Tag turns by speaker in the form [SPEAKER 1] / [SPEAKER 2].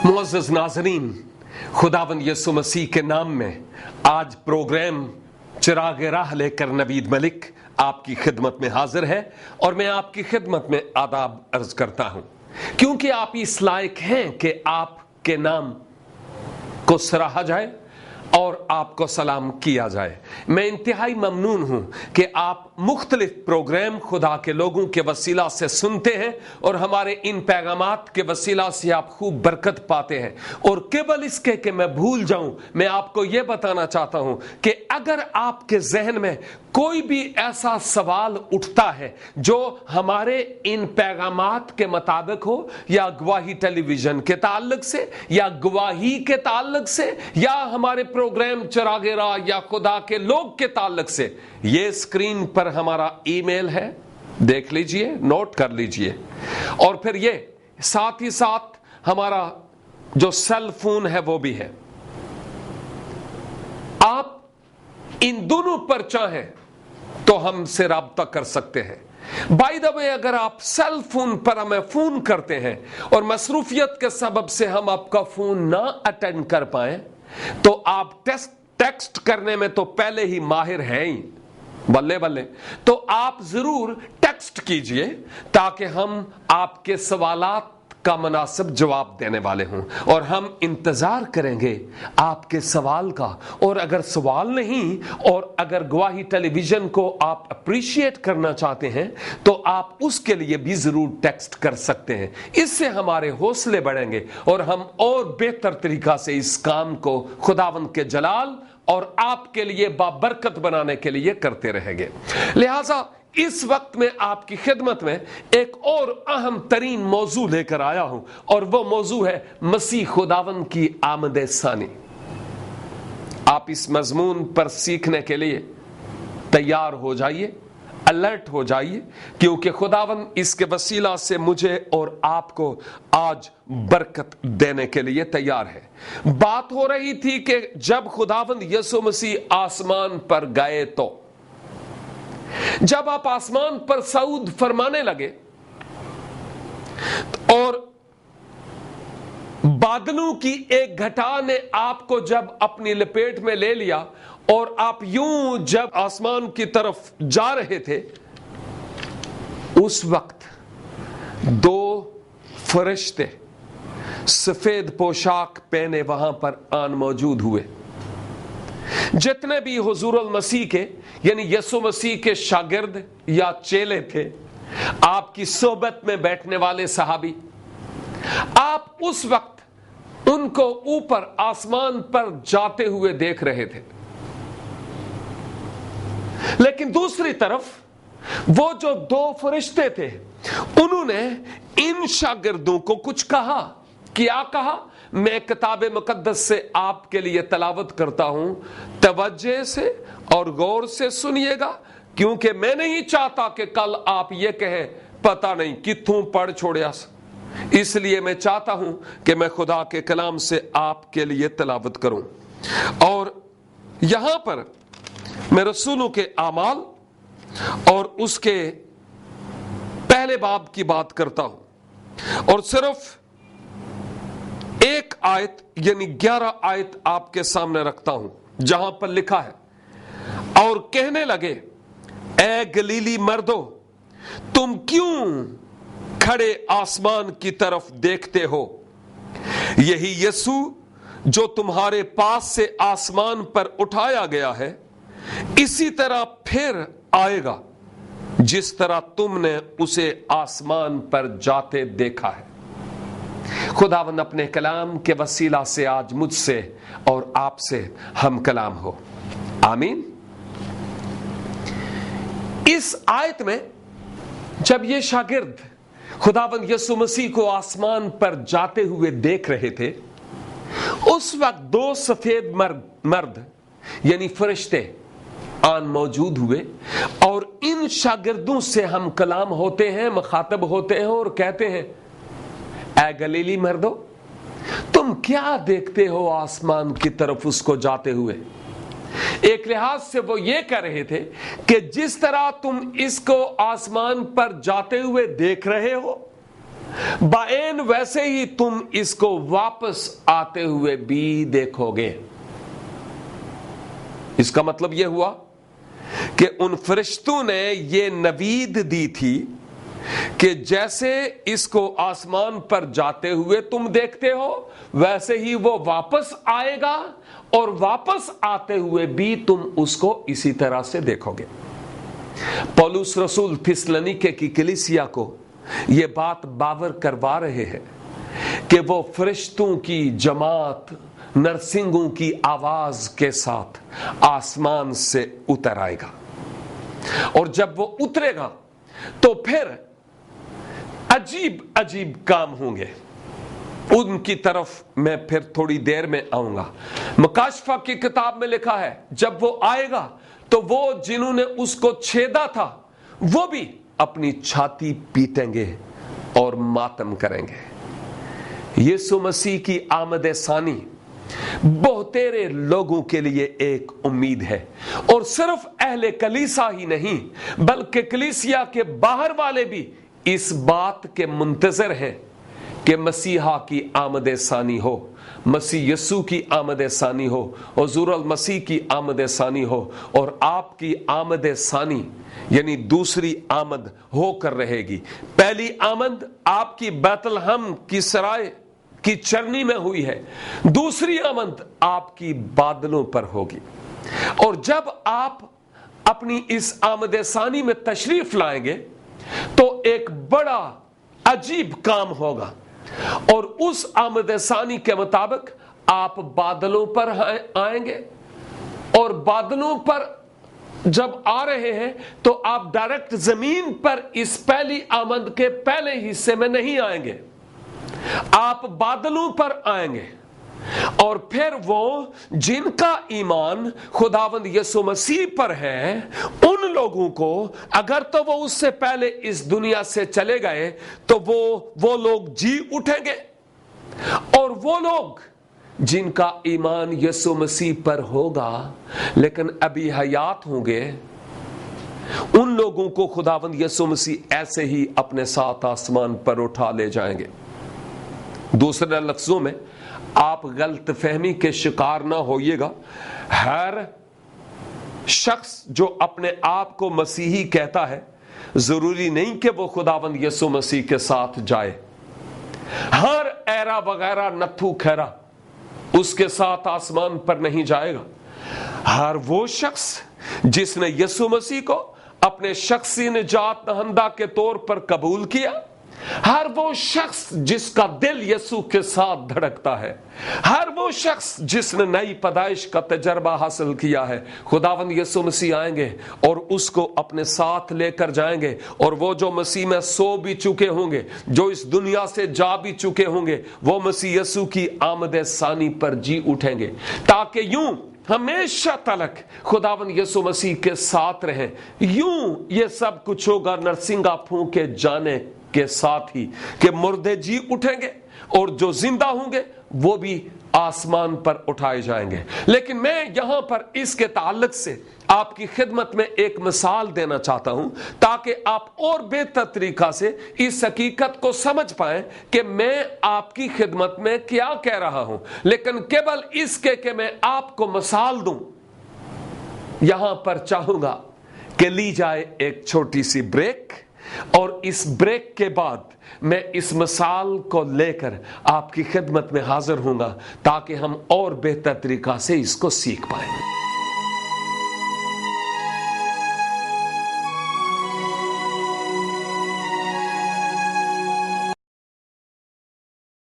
[SPEAKER 1] मुअज़्ज़ज़ नाज़रीन, खुदावंद यीशु मसीह के नाम में आज प्रोग्राम चिराग राह लेकर नवीद मलिक आपकी खिदमत में हाजिर है और मैं आपकी खिदमत में आदाब अर्ज करता हूं, क्योंकि आप इस लायक हैं कि आपके नाम को सराहा जाए और आपको सलाम किया जाए। मैं इंतहाई ममनून हूं कि आप मुख्तलिफ प्रोग्राम खुदा के लोगों के वसीला से सुनते हैं और हमारे इन पैगामात के वसीला से आप खूब बरकत पाते हैं। और केवल इसके कि मैं भूल जाऊं, मैं आपको यह बताना चाहता हूं कि अगर आपके जहन में कोई भी ऐसा सवाल उठता है जो हमारे इन पैगामात के मुताबिक हो, या गवाही टेलीविजन के ताल्लुक से, या गवाही के ताल्लुक से, या हमारे प्रोग्राम चिराग राह या खुदा के लोग के ताल्लुक से, ये स्क्रीन पर हमारा ईमेल है, देख लीजिए, नोट कर लीजिए। और फिर ये साथ ही साथ हमारा जो सेल फोन है वो भी है। आप इन दोनों पर चाहें तो हमसे राब्ता कर सकते हैं। बाय द वे, अगर आप सेल फोन पर हमें फोन करते हैं और मसरूफियत के सबब से हम आपका फोन ना अटेंड कर पाए, तो आप टेक्स्ट करने में तो पहले ही माहिर हैं ही, बल्ले बल्ले, तो आप जरूर टेक्स्ट कीजिए ताकि हम आपके सवालात का मुनासिब जवाब देने वाले हों, और हम इंतजार करेंगे आपके सवाल का। और अगर सवाल नहीं, और अगर गवाही टेलीविजन को आप अप्रिशिएट करना चाहते हैं तो आप उसके लिए भी जरूर टेक्स्ट कर सकते हैं। इससे हमारे हौसले बढ़ेंगे और हम और बेहतर तरीका से इस काम को खुदावंद के जलाल और आपके लिए बाबरकत बनाने के लिए करते रहेंगे। लिहाजा इस वक्त में आपकी खिदमत में एक और अहम तरीन मौजू लेकर आया हूं, और वो मौजू है मसीह खुदावंद की आमद सानी। आप इस मजमून पर सीखने के लिए तैयार हो जाइए, अलर्ट हो जाइए, क्योंकि खुदावंद इसके वसीला से मुझे और आपको आज बरकत देने के लिए तैयार है। बात हो रही थी कि जब खुदावंद यीशु मसीह आसमान पर गए, तो जब आप आसमान पर सऊद फरमाने लगे और बादलों की एक घटा ने आपको जब अपनी लपेट में ले लिया और आप यूं जब आसमान की तरफ जा रहे थे, उस वक्त दो फरिश्ते सफेद पोशाक पहने वहां पर आन मौजूद हुए। जितने भी हुजूरुल मसीह के यानी यीशु मसीह के शागिर्द या चेले थे, आपकी सोबत में बैठने वाले सहाबी, आप उस वक्त उनको ऊपर आसमान पर जाते हुए देख रहे थे। लेकिन दूसरी तरफ वो जो दो फरिश्ते थे, उन्होंने इन शागिर्दों को कुछ कहा। क्या कहा? मैं किताब मुकद्दस से आपके लिए तलावत करता हूं, तवज्जो से और गौर से सुनिएगा, क्योंकि मैं नहीं चाहता कि कल आप ये कहें पता नहीं कित्थों पढ़ छोड़िया। इसलिए मैं चाहता हूं कि मैं खुदा के कलाम से आपके लिए तलावत करूं। और यहां पर मैं रसूलों के आमाल और उसके पहले बाब की बात करता हूं, और सिर्फ एक आयत यानी 11 आयत आपके सामने रखता हूं, जहां पर लिखा है, और कहने लगे, ए गलीली मर्दो, तुम क्यों खड़े आसमान की तरफ देखते हो? यही यीशु जो तुम्हारे पास से आसमान पर उठाया गया है, इसी तरह फिर आएगा जिस तरह तुमने उसे आसमान पर जाते देखा है। खुदावंद अपने कलाम के वसीला से आज मुझसे और आपसे हम कलाम हो, आमीन। इस आयत में जब ये शागिर्द खुदावंद यीशु मसीह को आसमान पर जाते हुए देख रहे थे, उस वक्त दो सफेद मर्द यानी फरिश्ते आन मौजूद हुए, और इन शागिर्दों से हम कलाम होते हैं, मुखातब होते हैं और कहते हैं, ऐ गलीली मर्दो, तुम क्या देखते हो आसमान की तरफ उसको जाते हुए? एक लिहाज से वो ये कह रहे थे कि जिस तरह तुम इसको आसमान पर जाते हुए देख रहे हो, बाएन वैसे ही तुम इसको वापस आते हुए भी देखोगे। इसका मतलब यह हुआ कि उन फरिश्तों ने यह नवीद दी थी कि जैसे इसको आसमान पर जाते हुए तुम देखते हो, वैसे ही वो वापस आएगा और वापस आते हुए भी तुम उसको इसी तरह से देखोगे। पौलुस रसूल थिस्सलुनीके की कलीसिया को ये बात बावर करवा रहे हैं कि वो फरिश्तों की जमात नरसिंगों की आवाज के साथ आसमान से उतर आएगा, और जब वो उतरेगा तो फिर अजीब अजीब काम होंगे। उनकी तरफ मैं फिर थोड़ी देर में आऊंगा। मुकाशफा की किताब में लिखा है, जब वो आएगा तो वो जिन्होंने उसको छेदा था वो भी अपनी छाती पीटेंगे और मातम करेंगे। यीशु मसीह की आमद सानी बहुतेरे लोगों के लिए एक उम्मीद है, और सिर्फ अहले कलीसा ही नहीं बल्कि कलीसिया के बाहर वाले भी इस बात के मुंतजर हैं कि मसीहा की आमद सानी हो, मसीह यीशु की आमद सानी हो, हुजूर अल मसीह की आमद सानी हो, और आपकी आमद सानी यानी दूसरी आमद होकर रहेगी। पहली आमद आपकी बैतलहम की सराय की चरनी में हुई है, दूसरी आमद आपकी बादलों पर होगी। और जब आप अपनी इस आमद सानी में तशरीफ लाएंगे तो एक बड़ा अजीब काम होगा, और उस आमद सानी के मुताबिक आप बादलों पर आएंगे, और बादलों पर जब आ रहे हैं तो आप डायरेक्ट जमीन पर इस पहली आमद के पहले हिस्से में नहीं आएंगे, आप बादलों पर आएंगे। और फिर वो जिनका ईमान खुदावंद यीशु मसीह पर है, उन लोगों को अगर तो वो उससे पहले इस दुनिया से चले गए तो वो लोग जी उठेंगे, और वो लोग जिनका ईमान यीशु मसीह पर होगा लेकिन अभी हयात होंगे, उन लोगों को खुदावंद यीशु मसीह ऐसे ही अपने साथ आसमान पर उठा ले जाएंगे। दूसरे लफ्जों में, आप गलत फहमी के शिकार ना होइएगा। हर शख्स जो अपने आप को मसीही कहता है, जरूरी नहीं कि वो खुदावंद यीशु मसीह के साथ जाए। हर एरा वगैरह नथु खैरा उसके साथ आसमान पर नहीं जाएगा। हर वो शख्स जिसने यीशु मसीह को अपने शख्सी निजात दहंदा के तौर पर कबूल किया, हर वो शख्स जिसका दिल यीशु के साथ धड़कता है, हर वो शख्स जिसने नई पैदाइश का तजर्बा हासिल किया है, खुदावंद यीशु मसीह आएंगे और उसको अपने साथ लेकर जाएंगे। और वो जो मसीह में सो भी चुके होंगे, जो इस दुनिया से जा भी चुके होंगे, वो मसीह यीशु की आमद सानी पर जी उठेंगे, ताकि यूं हमेशा तलक खुदावंद यीशु मसीह के साथ रहें। यूं ये सब कुछ होगा नरसिंगा फूंके जाने के साथ ही कि मुर्दे जी उठेंगे और जो जिंदा होंगे वो भी आसमान पर उठाए जाएंगे। लेकिन मैं यहां पर इसके ताल्लुक से आपकी खिदमत में एक मिसाल देना चाहता हूं, ताकि आप और बेहतर तरीका से इस हकीकत को समझ पाएं कि मैं आपकी खिदमत में क्या कह रहा हूं। लेकिन केवल इसके कि मैं आपको मिसाल दूं, यहां पर चाहूंगा कि ली जाए एक छोटी सी ब्रेक, और इस ब्रेक के बाद मैं इस मिसाल को लेकर आपकी खिदमत में हाजिर होऊंगा, ताकि हम और बेहतर तरीका से इसको सीख पाएं।